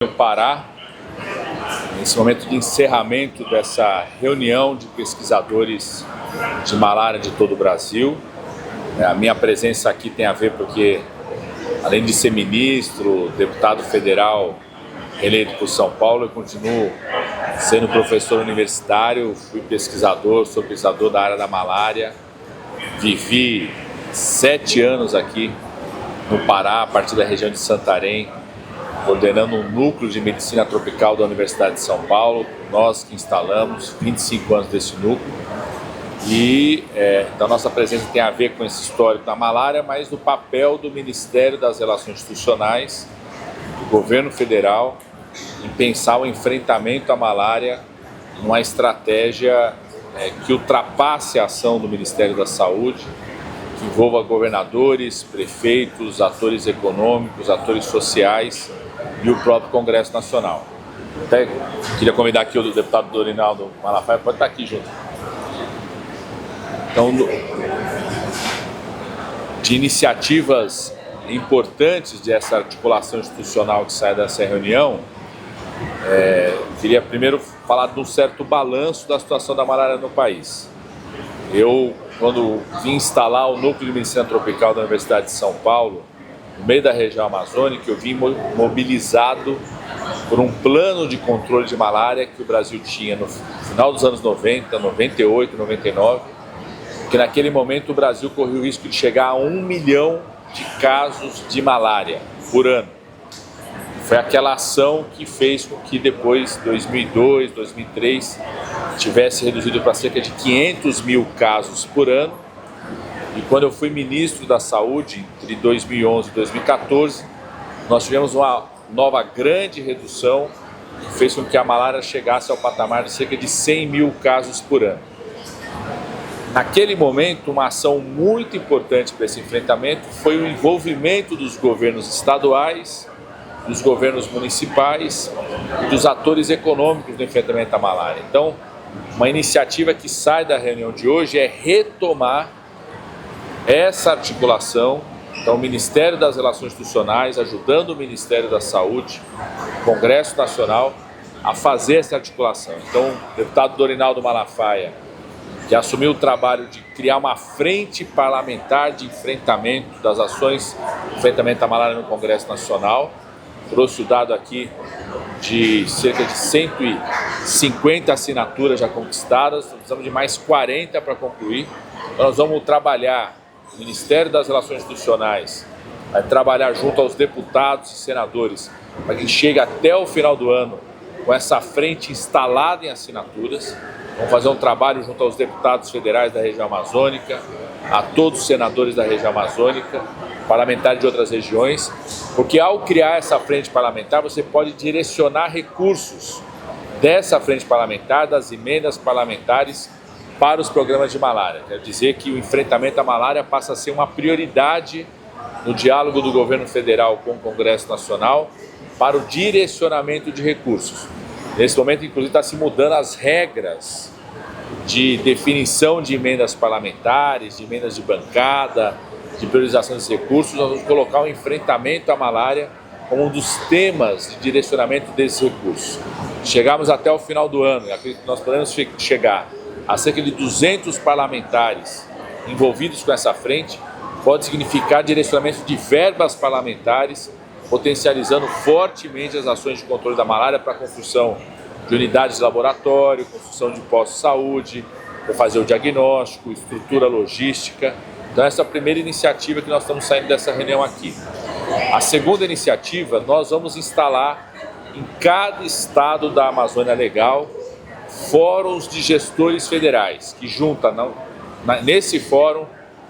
No Pará, nesse momento de encerramento dessa reunião de pesquisadores de malária de todo o Brasil. A minha presença aqui tem a ver porque, além de ser ministro, deputado federal eleito por São Paulo, eu continuo sendo professor universitário, fui pesquisador, sou pesquisador da área da malária, vivi 7 anos aqui no Pará, a partir da região de Santarém, coordenando um núcleo de medicina tropical da Universidade de São Paulo, nós que instalamos 25 anos desse núcleo. E então nossa presença tem a ver com esse histórico da malária, mas do papel do Ministério das Relações Institucionais, do governo federal, em pensar o enfrentamento à malária numa estratégia que ultrapasse a ação do Ministério da Saúde, que envolva governadores, prefeitos, atores econômicos, atores sociais e o próprio Congresso Nacional. Até queria convidar aqui o deputado Dorinaldo Malafaia, pode estar aqui junto. Então, de iniciativas importantes dessa articulação institucional que sai dessa reunião, queria primeiro falar de um certo balanço da situação da malária no país. Eu, quando vim instalar o núcleo de medicina tropical da Universidade de São Paulo, no meio da região amazônica, eu vim mobilizado por um plano de controle de malária que o Brasil tinha no final dos anos 90, 98, 99, que naquele momento o Brasil corria o risco de chegar a 1 milhão de casos de malária por ano. Foi aquela ação que fez com que depois, 2002, 2003, tivesse reduzido para cerca de 500 mil casos por ano. E quando eu fui ministro da Saúde, entre 2011 e 2014, nós tivemos uma nova grande redução que fez com que a malária chegasse ao patamar de cerca de 100 mil casos por ano. Naquele momento, uma ação muito importante para esse enfrentamento foi o envolvimento dos governos estaduais, dos governos municipais e dos atores econômicos no enfrentamento à malária. Então, uma iniciativa que sai da reunião de hoje é retomar essa articulação. Então, o Ministério das Relações Institucionais ajudando o Ministério da Saúde, o Congresso Nacional, a fazer essa articulação. Então, o deputado Dorinaldo Malafaia, que assumiu o trabalho de criar uma frente parlamentar de enfrentamento das ações de enfrentamento à malária no Congresso Nacional, trouxe o dado aqui de cerca de 150 assinaturas já conquistadas, precisamos de mais 40 para concluir. Então, nós vamos trabalhar, o Ministério das Relações Institucionais vai trabalhar junto aos deputados e senadores para que chegue até o final do ano com essa frente instalada em assinaturas. Vamos fazer um trabalho junto aos deputados federais da região amazônica, a todos os senadores da região amazônica, parlamentares de outras regiões, porque ao criar essa frente parlamentar, você pode direcionar recursos dessa frente parlamentar, das emendas parlamentares, para os programas de malária. Quer dizer que o enfrentamento à malária passa a ser uma prioridade no diálogo do governo federal com o Congresso Nacional para o direcionamento de recursos. Nesse momento, inclusive, está se mudando as regras de definição de emendas parlamentares, de emendas de bancada, de priorização dos recursos. Nós vamos colocar o enfrentamento à malária como um dos temas de direcionamento desses recursos. Chegamos até o final do ano, e acredito que nós podemos chegar a cerca de 200 parlamentares envolvidos com essa frente, pode significar direcionamento de verbas parlamentares, potencializando fortemente as ações de controle da malária para a construção de unidades de laboratório, construção de postos de saúde, para fazer o diagnóstico, estrutura logística. Então essa é a primeira iniciativa que nós estamos saindo dessa reunião aqui. A segunda iniciativa, nós vamos instalar em cada estado da Amazônia Legal fóruns de gestores federais, que junta nesse fórum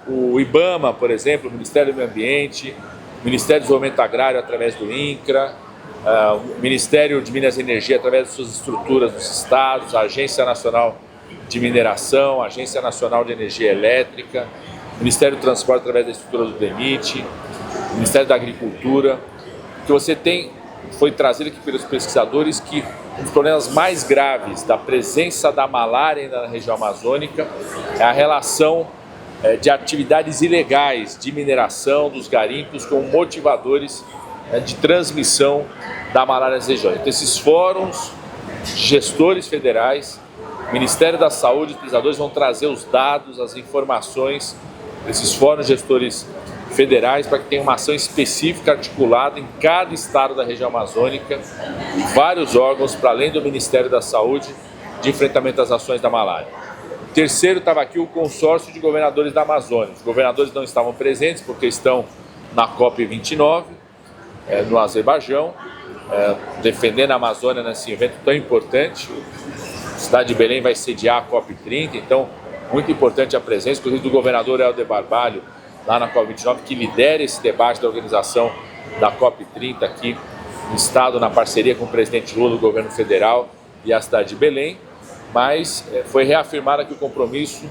o IBAMA, por exemplo, o Ministério do Meio Ambiente, o Ministério do Desenvolvimento Agrário através do INCRA, o Ministério de Minas e Energia através de suas estruturas dos estados, a Agência Nacional de Mineração, a Agência Nacional de Energia Elétrica, o Ministério do Transporte através da estrutura do DEMIT, o Ministério da Agricultura. Que você foi trazido aqui pelos pesquisadores que um dos problemas mais graves da presença da malária na região amazônica é a relação de atividades ilegais de mineração dos garimpos como motivadores de transmissão da malária nas regiões. Então, esses fóruns, gestores federais, Ministério da Saúde e pesquisadores vão trazer os dados, as informações desses fóruns gestores federais para que tenha uma ação específica articulada em cada estado da região amazônica, vários órgãos para além do Ministério da Saúde de enfrentamento às ações da malária. Terceiro, estava aqui o consórcio de governadores da Amazônia. Os governadores não estavam presentes porque estão na COP29, no Azerbaijão, defendendo a Amazônia nesse evento tão importante. A cidade de Belém vai sediar a COP30, então muito importante a presença, inclusive do governador Helder Barbalho, lá na COP29, que lidera esse debate da organização da COP30 aqui no estado, na parceria com o presidente Lula, do governo federal e a cidade de Belém. Mas foi reafirmado aqui o compromisso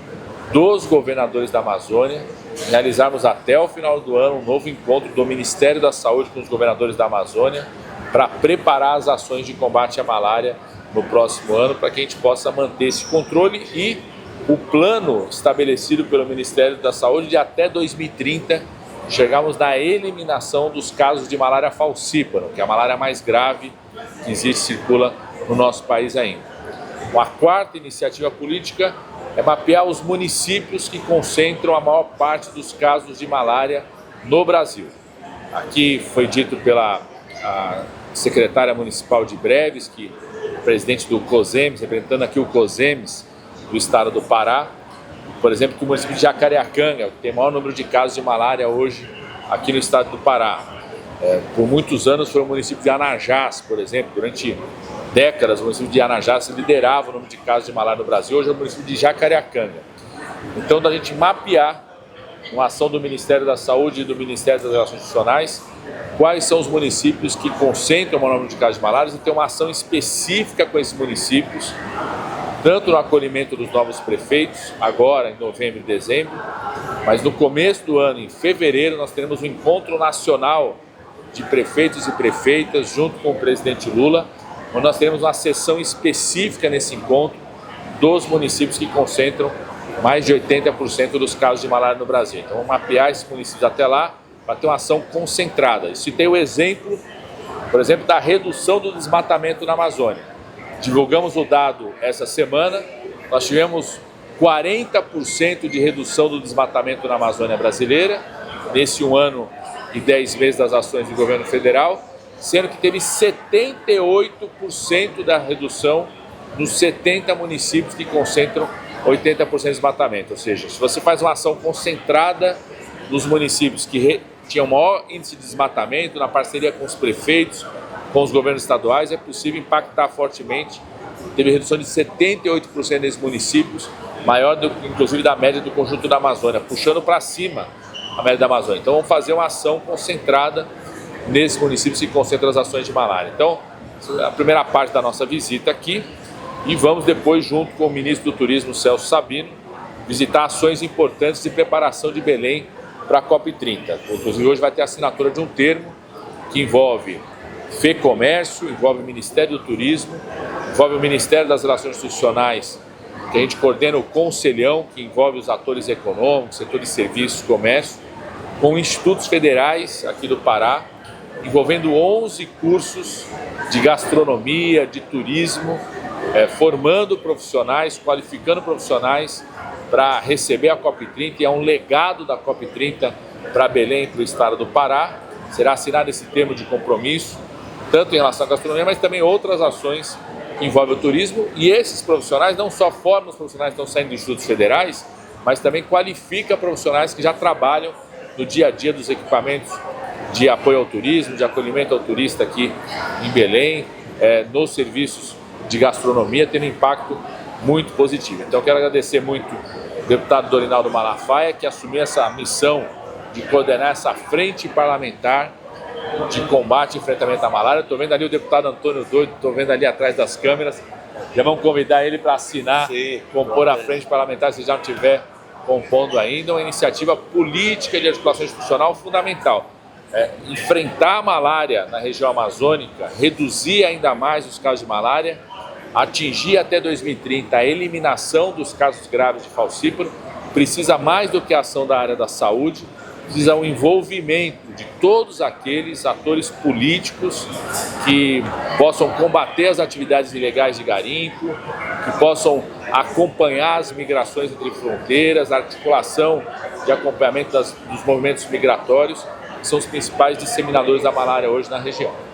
dos governadores da Amazônia, realizarmos até o final do ano um novo encontro do Ministério da Saúde com os governadores da Amazônia para preparar as ações de combate à malária no próximo ano, para que a gente possa manter esse controle e o plano estabelecido pelo Ministério da Saúde de até 2030 chegarmos na eliminação dos casos de malária falcíparo, que é a malária mais grave que existe e circula no nosso país ainda. A quarta iniciativa política é mapear os municípios que concentram a maior parte dos casos de malária no Brasil. Aqui foi dito pela secretária municipal de Breves, que o presidente do COSEMES, representando aqui o COSEMES do estado do Pará, por exemplo, que o município de Jacareacanga, que tem o maior número de casos de malária hoje aqui no estado do Pará. Por muitos anos foi o município de Anajás, por exemplo, durante décadas o município de Anajás liderava o número de casos de malária no Brasil, hoje é o município de Jacareacanga. Então, da gente mapear, uma ação do Ministério da Saúde e do Ministério das Relações Institucionais, quais são os municípios que concentram o maior número de casos de malária e ter uma ação específica com esses municípios, tanto no acolhimento dos novos prefeitos, agora em novembro e dezembro, mas no começo do ano, em fevereiro, nós teremos um encontro nacional de prefeitos e prefeitas, junto com o presidente Lula, onde nós teremos uma sessão específica nesse encontro dos municípios que concentram mais de 80% dos casos de malária no Brasil. Então, vamos mapear esses municípios até lá para ter uma ação concentrada. Citei o exemplo, por exemplo, da redução do desmatamento na Amazônia. Divulgamos o dado essa semana, nós tivemos 40% de redução do desmatamento na Amazônia brasileira, nesse 1 ano e 10 meses das ações do governo federal, sendo que teve 78% da redução nos 70 municípios que concentram 80% de desmatamento. Ou seja, se você faz uma ação concentrada nos municípios que tinham maior índice de desmatamento, na parceria com os prefeitos, com os governos estaduais, é possível impactar fortemente. Teve redução de 78% desses municípios, maior inclusive da média do conjunto da Amazônia, puxando para cima a média da Amazônia. Então, vamos fazer uma ação concentrada nesses municípios que concentram as ações de malária. Então, a primeira parte da nossa visita aqui, e vamos depois, junto com o ministro do Turismo, Celso Sabino, visitar ações importantes de preparação de Belém para a COP30. Inclusive, hoje vai ter a assinatura de um termo que envolve FEComércio, envolve o Ministério do Turismo, envolve o Ministério das Relações Institucionais, que a gente coordena o Conselhão, que envolve os atores econômicos, setor de serviços, comércio, com institutos federais aqui do Pará, envolvendo 11 cursos de gastronomia, de turismo, formando profissionais, qualificando profissionais para receber a COP30, e é um legado da COP30 para Belém e para o estado do Pará. Será assinado esse termo de compromisso, tanto em relação à gastronomia, mas também outras ações que envolvem o turismo, e esses profissionais não só formam os profissionais que estão saindo de institutos federais, mas também qualifica profissionais que já trabalham no dia a dia dos equipamentos de apoio ao turismo, de acolhimento ao turista aqui em Belém, nos serviços de gastronomia, tendo impacto muito positivo. Então, quero agradecer muito o deputado Dorinaldo Malafaia, que assumiu essa missão de coordenar essa frente parlamentar de combate e enfrentamento à malária. Estou vendo ali o deputado Antônio Doido, estou vendo ali atrás das câmeras. Já vamos convidar ele para assinar, compor a frente parlamentar, se já não estiver compondo ainda. Uma iniciativa política de articulação institucional fundamental. Enfrentar a malária na região amazônica, reduzir ainda mais os casos de malária, atingir até 2030 a eliminação dos casos graves de falcíparo, precisa mais do que a ação da área da saúde, precisa o envolvimento de todos aqueles atores políticos que possam combater as atividades ilegais de garimpo, que possam acompanhar as migrações entre fronteiras, a articulação de acompanhamento dos movimentos migratórios, que são os principais disseminadores da malária hoje na região.